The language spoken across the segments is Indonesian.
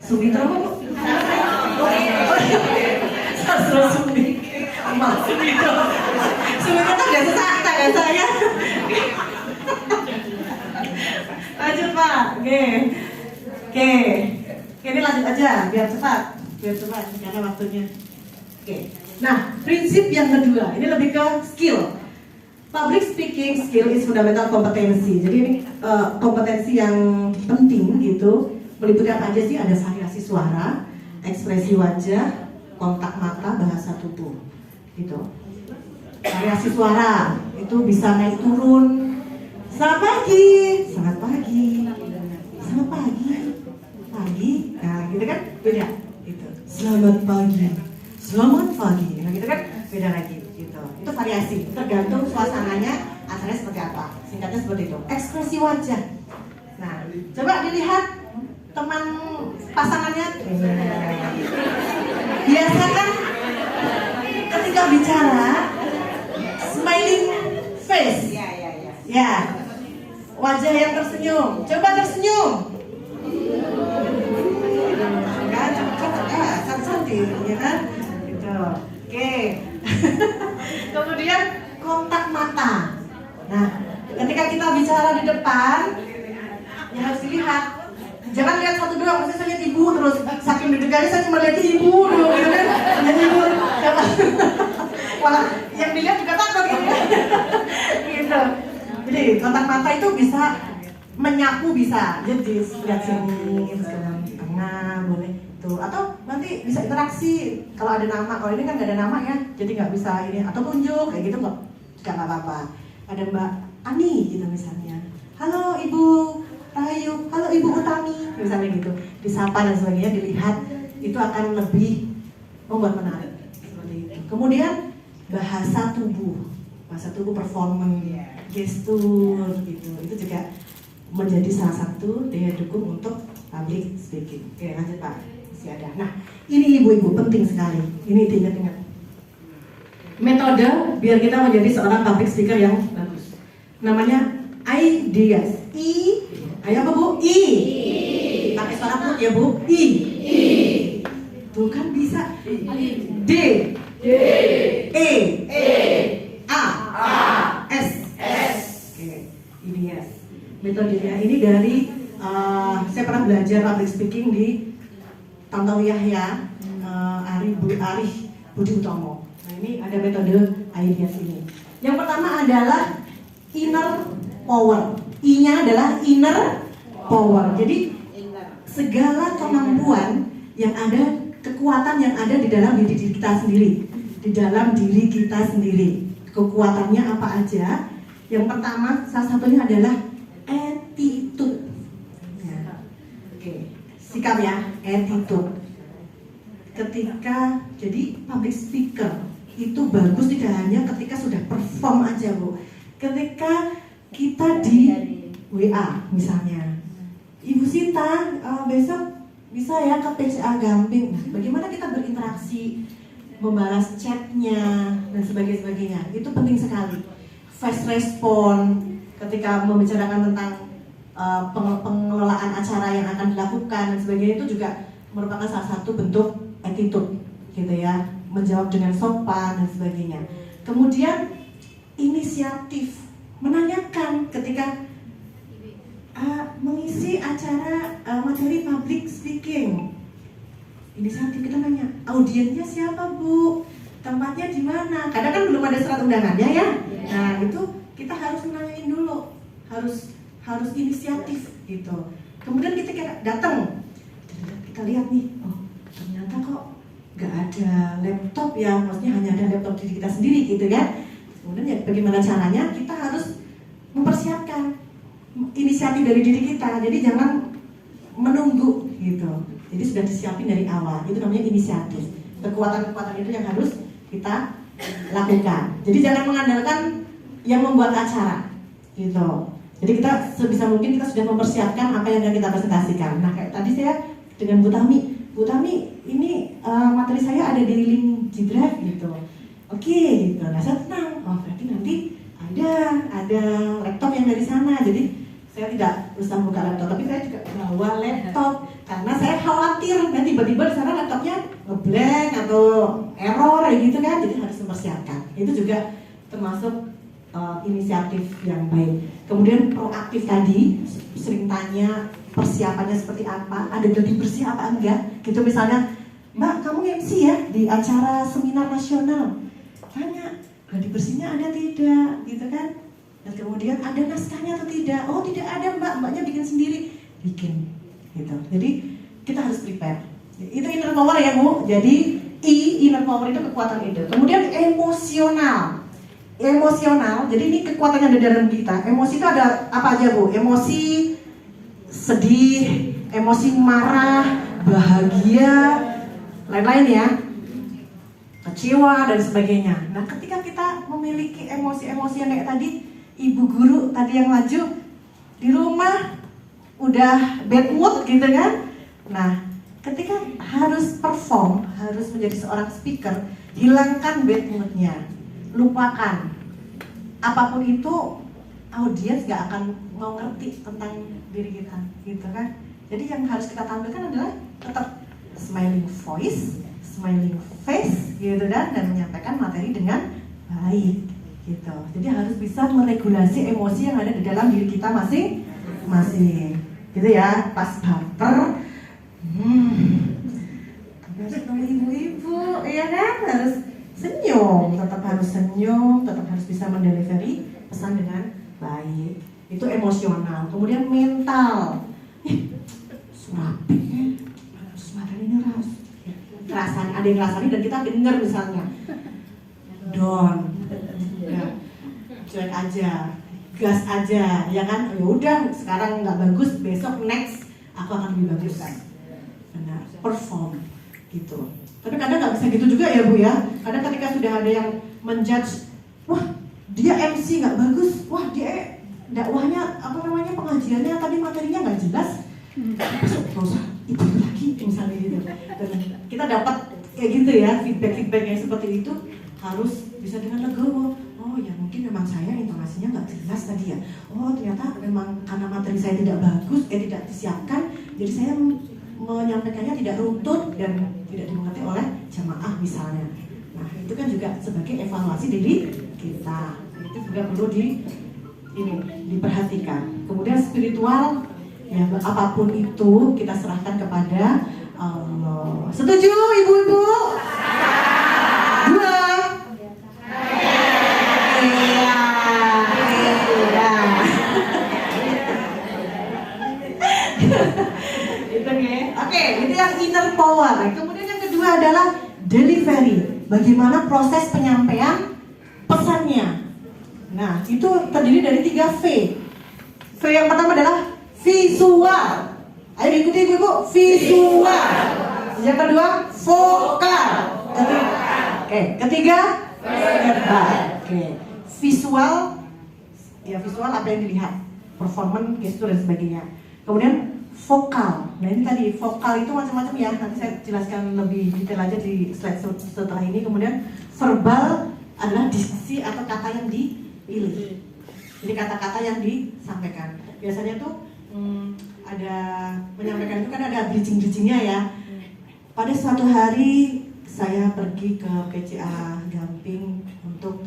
Sumitra apa Bu? Sastra Sumi. Maaf Sumitra. Sumitra itu biasa sakta kan saya. Lanjut Pak. Oke. Ini lanjut aja biar cepat karena waktunya. Oke. Nah, prinsip yang kedua ini lebih ke skill. Public speaking skill is fundamental kompetensi. Jadi ini kompetensi yang penting gitu. Meliputi apa aja sih? Ada variasi suara, ekspresi wajah, kontak mata, bahasa tubuh, gitu. Variasi suara itu bisa naik turun. Selamat pagi. Nah, gitu kan beda. Gitu. Selamat pagi. Nah, gitu kan beda lagi. Gitu. Itu variasi. Tergantung suasananya, asalnya seperti apa. Singkatnya seperti itu. Ekspresi wajah. Nah, coba dilihat teman pasangannya. Biasa kan ketika bicara smiling face. Ya. Wajah yang tersenyum. Coba tersenyum. Kan cantik, ya kan? Gitu. Oke. Kemudian kontak mata. Nah, ketika kita bicara di depan, ya harus dilihat. Jangan lihat satu doang, maksudnya saya lihat ibu terus saking deg-degannya saya cuma lihat ibu dulu, gitu kan? Lihat ibu, malah yang dilihat juga takut gitu. Gitu. Jadi kontak mata itu bisa menyapu bisa, jadi lihat sini, sekarang tengah boleh tuh, atau nanti bisa interaksi kalau ada nama. Kalau ini kan nggak ada nama ya, jadi nggak bisa ini atau tunjuk kayak gitu nggak apa-apa. Ada Mbak Ani gitu misalnya, halo Ibu Rahayu, halo Ibu Utami, misalnya gitu, disapa dan sebagainya, dilihat itu akan lebih membuat menarik seperti itu. Kemudian bahasa tubuh performance, gestur gitu, itu juga menjadi salah satu daya dukung untuk public speaking. Oke, lanjut Pak, masih ada. Nah, ini ibu-ibu penting sekali, ini diingat-ingat. Metode biar kita menjadi seorang public speaker yang bagus, namanya IDEAS. Ayo apa Bu? Pakai suara perut ya Bu. Tuh kan bisa. D. E. A. S. Oke, IDEAS. Metodenya ini dari saya pernah belajar public speaking di Tantowi Yahya, Arif Budi Utomo. Nah, ini ada metode IDEAS ini. Yang pertama adalah inner power. I-nya adalah inner power. Jadi segala kemampuan yang ada, kekuatan yang ada di dalam diri kita sendiri, di dalam diri kita sendiri. Kekuatannya apa aja? Yang pertama, salah satunya adalah attitude. Ya. Oke, sikap ya, attitude. Ketika jadi public speaker itu bagus tidak hanya ketika sudah perform aja Bu. Ketika kita di WA misalnya, Ibu Sinta besok bisa ya ke PCA Gamping. Nah, bagaimana kita berinteraksi, membalas chatnya dan sebagainya, itu penting sekali. Fast respon ketika membicarakan tentang pengelolaan acara yang akan dilakukan dan sebagainya, itu juga merupakan salah satu bentuk attitude gitu ya, menjawab dengan sopan dan sebagainya. Kemudian inisiatif, menanyakan ketika mengisi acara materi public speaking. Inisiatif, kita nanya, audiensnya siapa Bu? Tempatnya di mana? Kadang kan belum ada surat undangannya ya. Nah, itu kita harus nanyain dulu. Harus inisiatif gitu. Kemudian kita datang, kita lihat nih, oh ternyata kok nggak ada laptop ya, maksudnya hanya ada laptop diri kita sendiri gitu kan. Kemudian ya bagaimana caranya, kita harus mempersiapkan inisiatif dari diri kita. Jadi jangan menunggu gitu. Jadi sudah disiapin dari awal. Itu namanya inisiatif. Kekuatan-kekuatan itu yang harus kita lakukan. Jadi jangan mengandalkan yang membuat acara gitu. Jadi kita sebisa mungkin kita sudah mempersiapkan apa yang akan kita presentasikan. Nah, kayak tadi saya dengan Bu Tami, ini materi saya ada di link G Drive gitu. Oke, gitu. Nah, saya tenang. Oh, berarti nanti ada laptop yang dari sana. Jadi saya tidak usah buka laptop, tapi saya juga bawa laptop karena saya khawatir dan tiba-tiba di sana laptopnya ngeblank atau error gitu kan, jadi harus mempersiapkan. Itu juga termasuk inisiatif yang baik. Kemudian proaktif tadi, sering tanya persiapannya seperti apa, ada gladi bersih apa enggak, gitu misalnya, Mbak kamu MC ya di acara seminar nasional, tanya gladi bersihnya ada tidak, gitu kan? Dan kemudian ada naskahnya atau tidak? Oh tidak ada mbaknya bikin sendiri, bikin, gitu. Jadi kita harus prepare. Itu inner power ya Bu. Jadi inner power itu kekuatan itu. Kemudian emosional. Emosional, jadi ini kekuatan yang ada dalam kita. Emosi itu ada apa aja Bu? Emosi sedih, emosi marah, bahagia, lain-lain ya, kecewa dan sebagainya. Nah ketika kita memiliki emosi-emosi yang kayak tadi, ibu guru tadi yang maju di rumah udah bad mood gitu kan. Nah ketika harus perform, harus menjadi seorang speaker, hilangkan bad moodnya, lupakan apapun itu, audiens gak akan mau ngerti tentang diri kita gitu kan. Jadi yang harus kita tampilkan adalah tetap smiling voice, smiling face gitu dan menyampaikan materi dengan baik gitu. Jadi harus bisa meregulasi emosi yang ada di dalam diri kita masing-masing gitu ya. Pas baper harus ketemu ibu-ibu ya kan, harus senyum, tetap harus senyum, tetap harus bisa mendelivery pesan dengan baik. Itu emosional. Kemudian mental, surapi suara ini rasanya ada yang rasanya dan kita dengar misalnya down ya, cuek aja, gas aja ya kan, ya udah sekarang nggak bagus, besok next aku akan lebih bagus kan, benar, perform gitu. Tapi kadang nggak bisa gitu juga ya Bu ya. Kadang ketika sudah ada yang menjudge, wah dia MC nggak bagus, wah dia dakwahnya apa namanya, pengajiannya tadi materinya nggak jelas, terus itu lagi misalnya gitu. Dan kita dapat kayak gitu ya, feedback yang seperti itu harus bisa dengan legowo. Oh ya mungkin memang saya informasinya nggak jelas tadi ya. Oh ternyata memang karena materi saya tidak bagus, tidak disiapkan, jadi saya menyampaikannya tidak runtut dan tidak dimengerti oleh jamaah misalnya. Nah itu kan juga sebagai evaluasi diri kita. Itu juga perlu diperhatikan. Kemudian spiritual, ya apapun itu kita serahkan kepada Allah. Setuju ibu-ibu? Dua. Iya. Oke, itu yang inner power. Kemudian yang kedua adalah delivery. Bagaimana proses penyampaian pesannya. Nah, itu terdiri dari 3 V. V yang pertama adalah visual. Ayo ikuti ibu-ibu, visual. Yang kedua, vokal. Ketiga, verbal. Visual, ya visual apa yang dilihat, performance, gestur dan sebagainya. Kemudian vokal. Nah ini tadi vokal itu macam-macam ya. Nanti saya jelaskan lebih detail aja di slide setelah ini. Kemudian verbal adalah diksi atau kata yang dipilih. Jadi kata-kata yang disampaikan. Biasanya tuh ada menyampaikan itu kan ada bridging-bridgingnya ya. Pada suatu hari saya pergi ke PCA Gamping untuk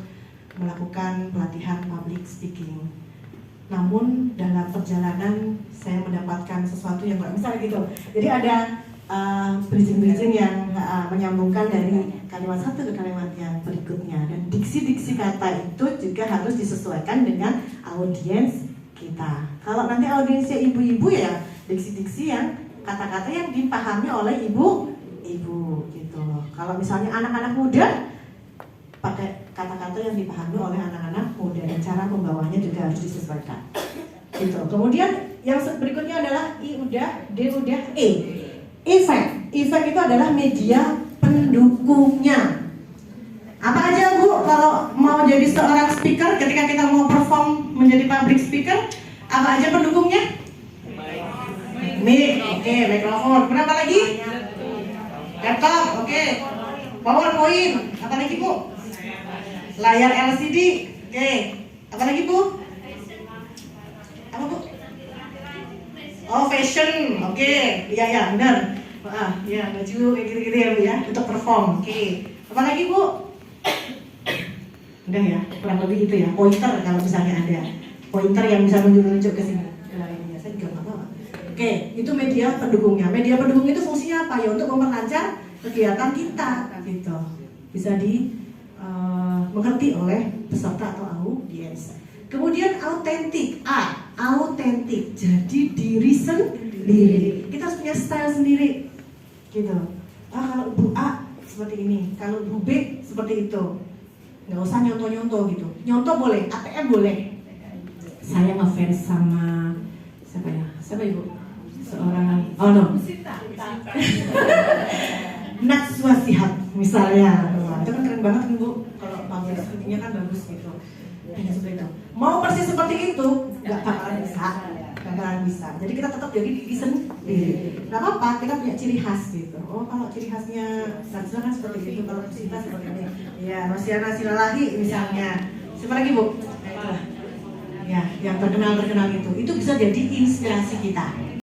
melakukan pelatihan public speaking. Namun dalam perjalanan saya mendapatkan sesuatu yang misalnya gitu. Jadi ada bridging-bridging yang menyambungkan dari kalimat satu ke kalimat yang berikutnya. Dan diksi-diksi kata itu juga harus disesuaikan dengan audiens kita. Kalau nanti audiensnya ibu-ibu ya diksi-diksi yang kata-kata yang dipahami oleh ibu-ibu gitu. Kalau misalnya anak-anak muda pakai kata-kata yang dipahami oleh anak-anak muda dan cara membawanya juga harus disesuaikan. Gitu. Kemudian yang berikutnya adalah I udah, D udah, E. Effect. Effect itu adalah media pendukungnya. Apa aja Bu kalau mau jadi seorang speaker, ketika kita mau perform menjadi public speaker, apa aja pendukungnya? Mic, oke, mikrofon. Berapa lagi? Laptop, oke. PowerPoint, apa lagi Bu? Layar LCD, oke. Apa lagi Bu? Apa Bu? Oh, fashion, oke, iya ya, benar. Ya baju kayak gitu-gitu ya Bu ya, untuk perform, oke. Apalagi Bu? Udah ya, kurang lebih gitu ya. Pointer kalau misalnya ada, pointer yang bisa menunjuk ke sini. Ini ya, saya juga nggak tahu. Oke, itu media pendukungnya. Media pendukung itu fungsinya apa ya? Untuk memperlancar kegiatan kita, gitu. Bisa mengerti oleh peserta atau audiens. Kemudian autentik, autentik. Jadi diri sendiri. Kita harus punya style sendiri, gitu. Kalau Bu A seperti ini, kalau Bu B seperti itu. Nggak usah nyontoh-nyontoh gitu. Nyontoh boleh, ATM boleh. Saya ngefans sama siapa ya? Siapa Ibu? Seorang, oh no, Najwa Shihab misalnya. Wah, itu kan keren banget kan Bu. Kalau public speaking-nya kan bagus gitu. Seperti itu. Mau persis seperti itu, nggak bakalan bisa. Nggak bakalan bisa. Jadi kita tetap jadi diri sendiri. Nggak apa-apa, kita punya ciri khas gitu. Oh, kalau ciri khasnya Najwa kan seperti itu, kalau kita seperti ini. Ya, Noziana Silalahi misalnya. Siapa lagi Bu? Ya, yang terkenal itu bisa jadi inspirasi kita.